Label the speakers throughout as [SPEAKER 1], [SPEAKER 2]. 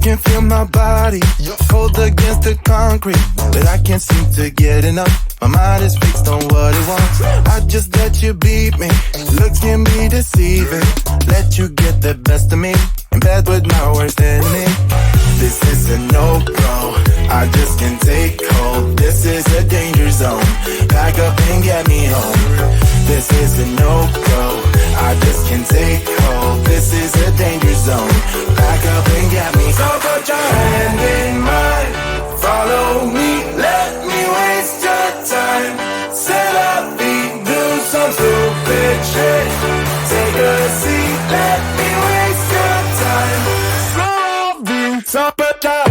[SPEAKER 1] can feel my body cold against the concrete, but I can't seem to get enough. My mind is fixed on what it wants. I just let you beat me. Looks can be deceiving. Let you get the best of me in bed with my worst enemy. This is a no-go. I just can't take hold. This is a danger zone. Back up and get me home. This is a no-go. I just can't take hold. This is a danger zone. Back up and get me. So put your hand in mine. Follow me. Let me waste your time. Set up feet. Do some stupid shit. Take a seat. Let me waste your time. Slowly. So put your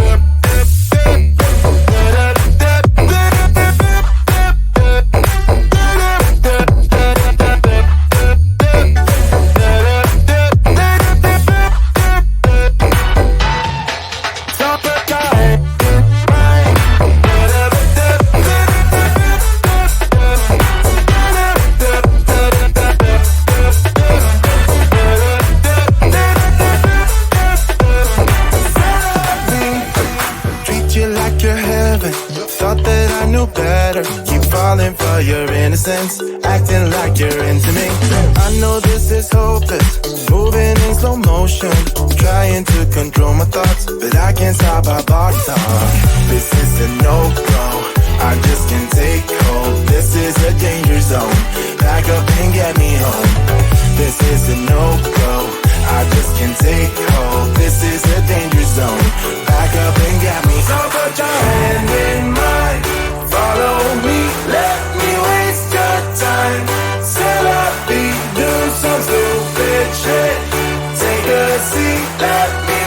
[SPEAKER 1] for your innocence, acting like you're into me. I know this is hopeless, moving in slow motion, trying to control my thoughts, but I can't stop our body talk. This is a no-go, I just can't take hold. This is a danger zone, back up and get me home. This is a no-go, I just can't take hold. This is a danger zone, back up and get me. So put your hand in mine, follow me, let me waste your time. Set up, do some stupid shit. Take a seat, let me